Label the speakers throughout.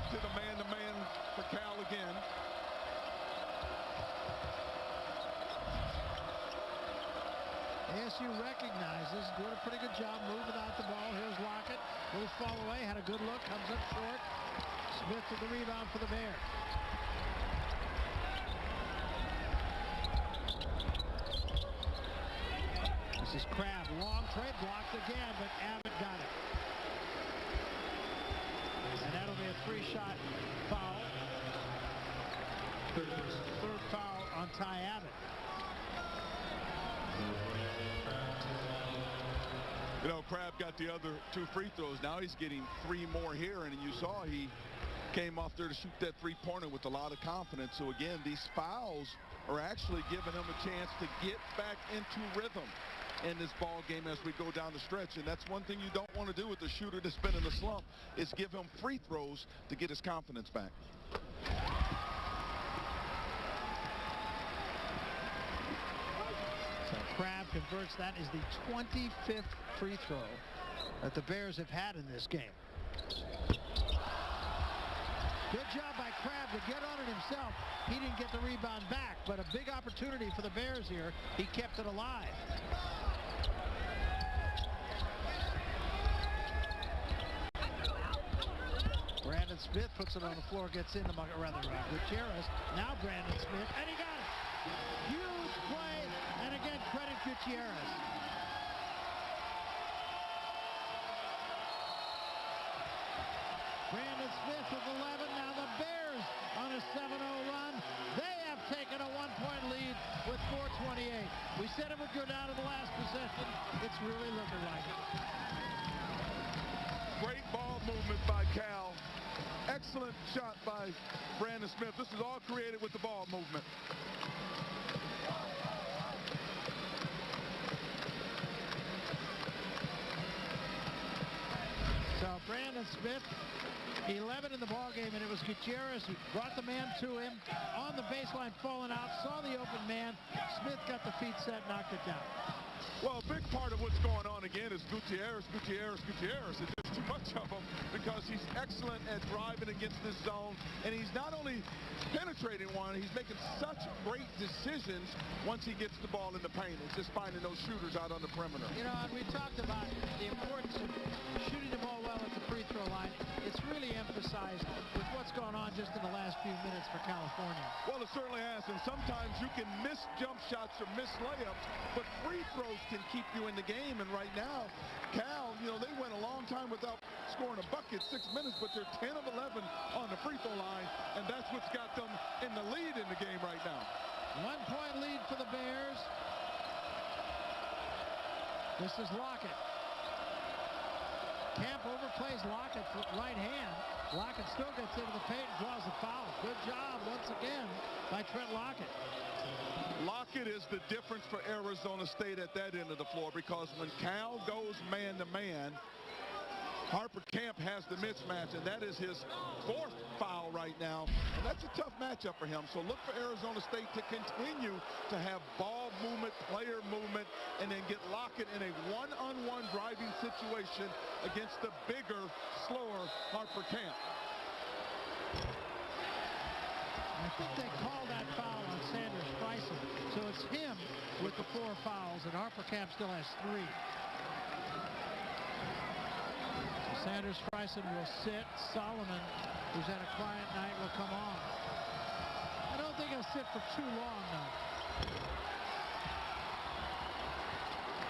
Speaker 1: to the man-to-man for Cal again.
Speaker 2: ASU recognizes, doing a pretty good job moving out the ball. Here's Lockett. Little fall away, had a good look, comes up short. Smith with the rebound for the Bears. This is Crabb, long trade, blocked again, but Abbott got it. And that'll be a three-shot foul. Third foul on Ty Abbott.
Speaker 1: You know, Crabb got the other 2 free throws. Now he's getting 3 more here, and you saw he came off there to shoot that three-pointer with a lot of confidence. So again, these fouls are actually giving him a chance to get back into rhythm in this ball game as we go down the stretch. And that's one thing you don't want to do with the shooter that's been in the slump, is give him free throws to get his confidence back.
Speaker 2: So Crabb converts. That is the 25th free throw that the Bears have had in this game. Good job by Crabb to get on it himself. He didn't get the rebound back, but a big opportunity for the Bears here. He kept it alive. Brandon Smith puts it on the floor, gets in the bucket, rather Gutierrez. Now Brandon Smith, and he got it. Huge play, and again, credit Gutierrez. Brandon Smith with 11. Now the Bears on a 7-0 run. They have taken a 1-point lead with 4:28. We said it would go down to the last possession. It's really looking like it.
Speaker 1: Great ball movement by Cal. Excellent shot by Brandon Smith. This is all created with the ball movement.
Speaker 2: So Brandon Smith, 11 in the ball game, and it was Gutierrez who brought the man to him on the baseline, falling out, saw the open man. Smith got the feet set, knocked it down.
Speaker 1: Well, a big part of what's going on again is Gutierrez. It's just too much of him because he's excellent at driving against this zone, and he's not only penetrating one, he's making such great decisions once he gets the ball in the paint. It's just finding those shooters out on the perimeter.
Speaker 2: You know, and we talked about the importance of shooting the ball well at the free throw line. It's really emphasized with what's going on just in the last few minutes for California.
Speaker 1: Well, it certainly has, and sometimes you can miss jump shots or miss layups, but free throws can keep you in the game. And right now, Cal, you know, they went a long time without scoring a bucket, 6 minutes, but they're 10 of 11 on the free throw line, and that's what's got them in the lead in the game right now.
Speaker 2: 1-point lead for the Bears. This is Lockett. Camp overplays Lockett for right hand. Lockett still gets into the paint and draws the foul. Good job once again by Trent Lockett.
Speaker 1: Lockett is the difference for Arizona State at that end of the floor, because when Cal goes man-to-man, Harper Camp has the mismatch, and that is his 4th foul right now. And that's a tough matchup for him. So look for Arizona State to continue to have ball movement, player movement, and then get Lockett in a one-on-one driving situation against the bigger, slower Harper Camp.
Speaker 2: I think they called that foul on Sanders Bryson. So it's him with the 4 fouls, and Harper Camp still has 3. Sanders Bryson will sit. Solomon, who's had a quiet night, will come on. I don't think he'll sit for too long, though.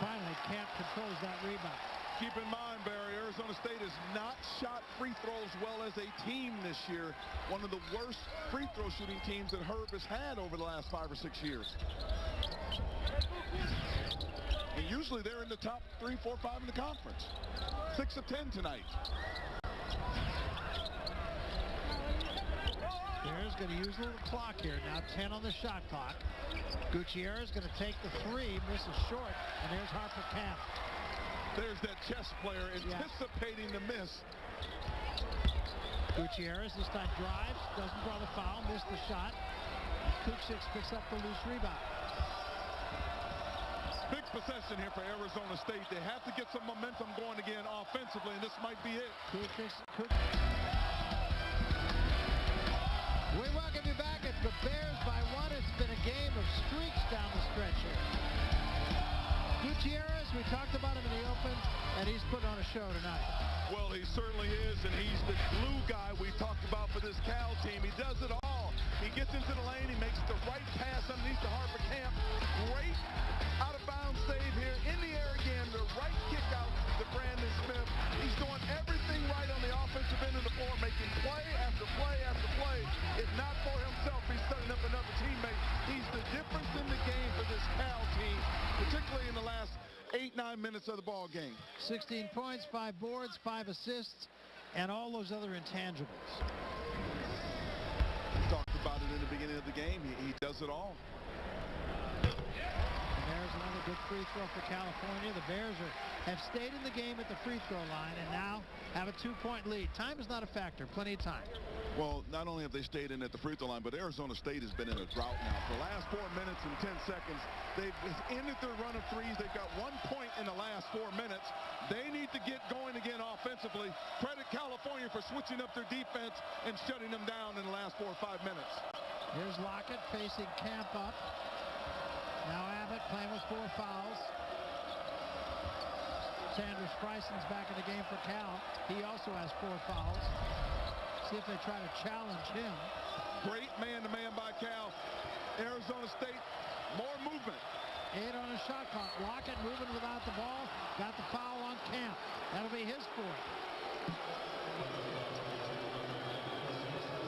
Speaker 2: Finally, Camp controls that rebound.
Speaker 1: Keep in mind, Barry, Arizona State has not shot free throws well as a team this year. One of the worst free throw shooting teams that Herb has had over the last 5 or 6 years. And usually they're in the top 3, 4, 5 in the conference. 6 of 10 tonight.
Speaker 2: Bears going to use a little clock here. Now 10 on the shot clock. Gutierrez going to take the 3, misses short, and there's Harper Camp.
Speaker 1: There's that chess player anticipating the miss.
Speaker 2: Gutierrez this time drives, doesn't draw the foul, missed the shot. Kuchik picks up the loose rebound.
Speaker 1: Big possession here for Arizona State. They have to get some momentum going again offensively, and this might be it.
Speaker 2: the Bears by one. It's been a game of streaks down the stretch here. Gutierrez, we talked about him in the open, and he's putting on a show tonight.
Speaker 1: Well, he certainly is, and he's the glue guy we talked about for this Cal team. He does it all. He gets into the lane. He makes the right pass underneath the Harper Camp. Great out-of-bounds save here. In the air again. The right kick out to Brandon Smith. He's doing everything right on the offensive end of the floor, making play after play after play. If not for himself, he's setting up another teammate. He's the difference in the game for this Cal team, particularly in the last 8-9 minutes of the ball game.
Speaker 2: 16 points, 5 boards, 5 assists, and all those other intangibles.
Speaker 1: We talked about it in the beginning of the game. He does it all.
Speaker 2: And there's another good free throw for California. The Bears have stayed in the game at the free throw line and now have a 2-point lead. Time is not a factor. Plenty of time.
Speaker 1: Well, not only have they stayed in at the free throw line, but Arizona State has been in a drought now. For the last 4 minutes and 10 seconds, they've ended their run of threes. They've got 1 point in the last 4 minutes. They need to get going again offensively. Credit California for switching up their defense and shutting them down in the last 4 or 5 minutes.
Speaker 2: Here's Lockett facing Camp up. Now Abbott playing with 4 fouls. Sanders Fryson's back in the game for Cal. He also has 4 fouls. See if they try to challenge him.
Speaker 1: Great man-to-man by Cal. Arizona State, more movement.
Speaker 2: 8 on a shot clock. Lockett moving without the ball. Got the foul on Camp. That'll be his 4th.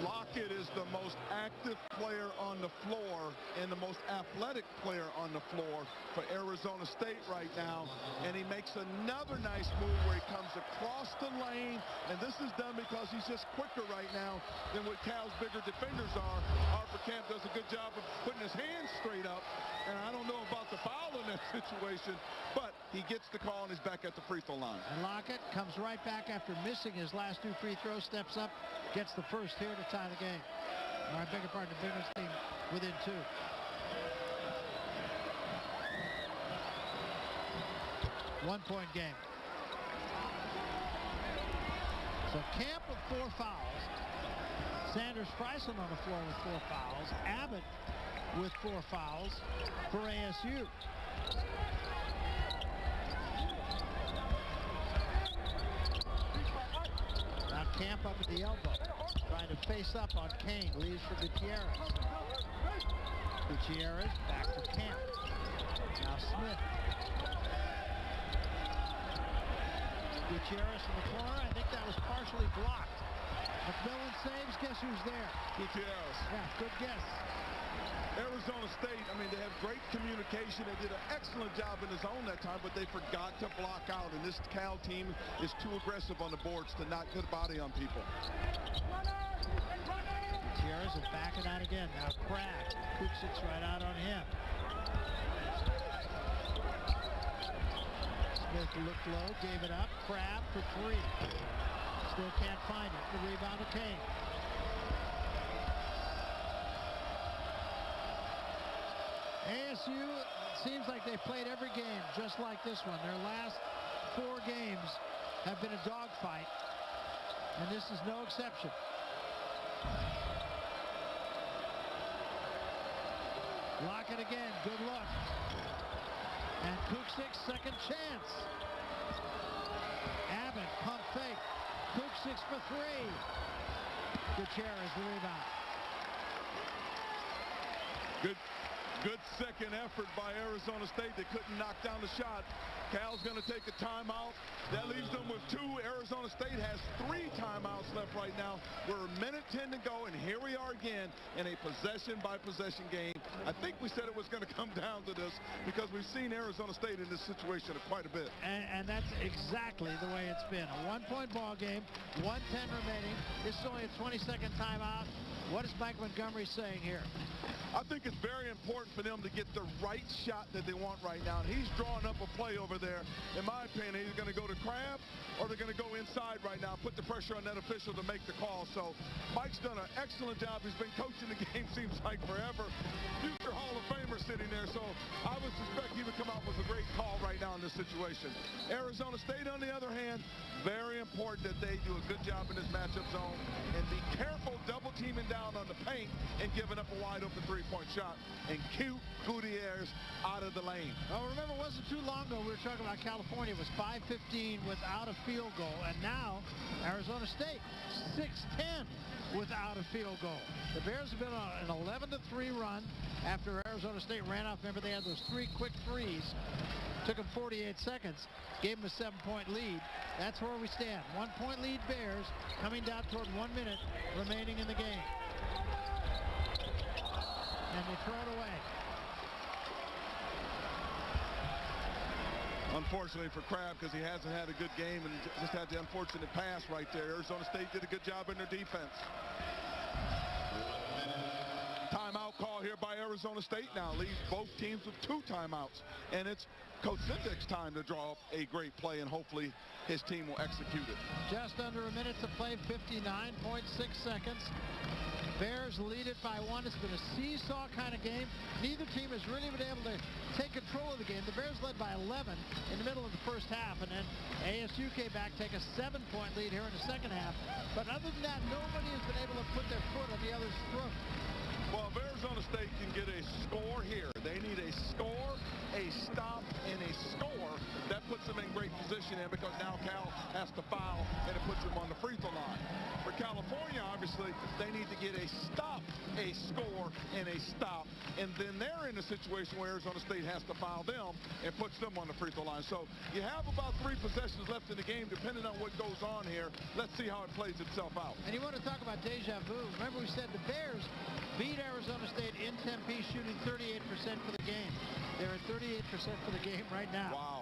Speaker 1: Lockett is the most active player on the floor and the most athletic player on the floor for Arizona State right now. And he makes another nice move where he comes across the lane. And this is done because he's just quicker right now than what Cal's bigger defenders are. Harper Camp does a good job of putting his hands straight up. And I don't know about the foul in that situation, but he gets the call and he's back at the free throw line.
Speaker 2: And Lockett comes right back after missing his last 2 free throws, steps up, gets the first here to tie the game. Or I beg your pardon, the Bengals team within 2. One-point game. So Camp with 4 fouls. Sanders Fryson on the floor with 4 fouls. Abbott with 4 fouls for ASU. Now Camp up at the elbow, trying to face up on Kane. Leaves for Gutierrez. Gutierrez back to Camp. Now Smith. Gutierrez in the corner. I think that was partially blocked. McMillan saves. Guess who's there?
Speaker 1: Gutierrez.
Speaker 2: Yeah, good guess.
Speaker 1: Arizona State, I mean, they have great communication. They did an excellent job in the zone that time, but they forgot to block out. And this Cal team is too aggressive on the boards to not put a body on people.
Speaker 2: Gutierrez is backing out again. Now Crab. Kuksic's right out on him. Smith looked low, gave it up. Crab for 3. Still can't find it. The rebound to Kane. ASU seems like they've played every game just like this one. Their last 4 games have been a dogfight, and this is no exception. Lockett again, good look. And Kuksik, second chance. Abbott, pump fake. Kuksik for 3. Gutierrez, the rebound.
Speaker 1: Good second effort by Arizona State. They couldn't knock down the shot. Cal's going to take a timeout. That leaves them with 2. Arizona State has 3 timeouts left right now. We're a minute 10 to go, and here we are again in a possession-by-possession game. I think we said it was going to come down to this because we've seen Arizona State in this situation quite a bit.
Speaker 2: And that's exactly the way it's been. A 1-point ball game, 1:10 remaining. This is only a 20-second timeout. What is Mike Montgomery saying here?
Speaker 1: I think it's very important for them to get the right shot that they want right now. And he's drawing up a play over there. In my opinion, he's going to go to Crab or they're going to go inside right now, put the pressure on that official to make the call. So Mike's done an excellent job. He's been coaching the game, seems like forever. Future Hall of Famer sitting there. So I would suspect he would come out with a great call right now in this situation. Arizona State, on the other hand, very important that they do a good job in this matchup zone and be careful double teaming down down on the paint and giving up a wide open three-point shot. And cute Gutierrez out of the lane.
Speaker 2: Well, remember, it wasn't too long ago we were talking about California. It was 5:15 without a field goal. And now Arizona State, 6:10 without a field goal. The Bears have been on an 11-3 run after Arizona State ran off. Remember, they had those 3 quick threes. Took them 48 seconds. Gave them a 7-point lead. That's where we stand. 1-point lead Bears, coming down toward 1 minute remaining in the game. And they throw it away.
Speaker 1: Unfortunately for Crabb, because he hasn't had a good game and just had the unfortunate pass right there. Arizona State did a good job in their defense. Timeout call here by Arizona State now. Leaves both teams with 2 timeouts. And it's Coach Sindik's time to draw up a great play, and hopefully his team will execute it.
Speaker 2: Just under a minute to play, 59.6 seconds. Bears lead it by 1. It's been a seesaw kind of game. Neither team has really been able to take control of the game. The Bears led by 11 in the middle of the first half, and then ASU came back, take a 7-point lead here in the second half. But other than that, nobody has been able to put their foot on the other's throat.
Speaker 1: Well, if Arizona State can get a score here, they need a score, a stop, and a score. That puts them in great position, and because now Cal has to foul, and it puts them on the free throw line. For California, obviously, they need to get a stop, a score, and a stop. And then they're in a situation where Arizona State has to foul them and puts them on the free throw line. So you have about 3 possessions left in the game, depending on what goes on here. Let's see how it plays itself out.
Speaker 2: And you want to talk about deja vu. Remember, we said the Bears beat Arizona State in Tempe, shooting 38% for the game. They're at 38% for the game right now.
Speaker 1: Wow.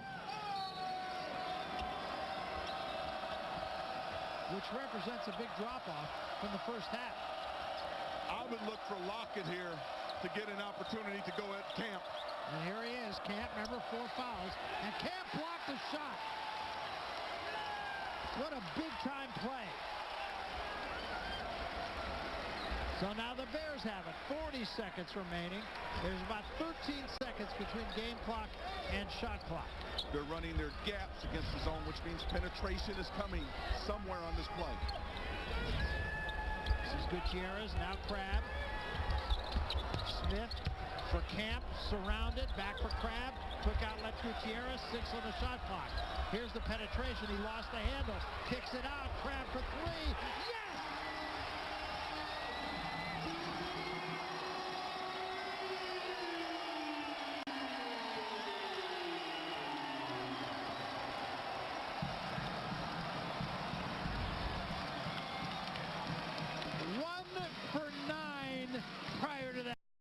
Speaker 2: Which represents a big drop-off from the first half.
Speaker 1: I would look for Lockett here to get an opportunity to go at Camp.
Speaker 2: And here he is, Camp, remember, 4 fouls. And Camp blocked the shot. What a big-time play. So now the Bears have it. 40 seconds remaining. There's about 13 seconds between game clock and shot clock.
Speaker 1: They're running their gaps against the zone, which means penetration is coming somewhere on this play.
Speaker 2: This is Gutierrez, now Crabb. Smith for Camp, surrounded, back for Crabb. Quick outlet Gutierrez, 6 on the shot clock. Here's the penetration, he lost the handle. Kicks it out, Crabb for 3. Yes!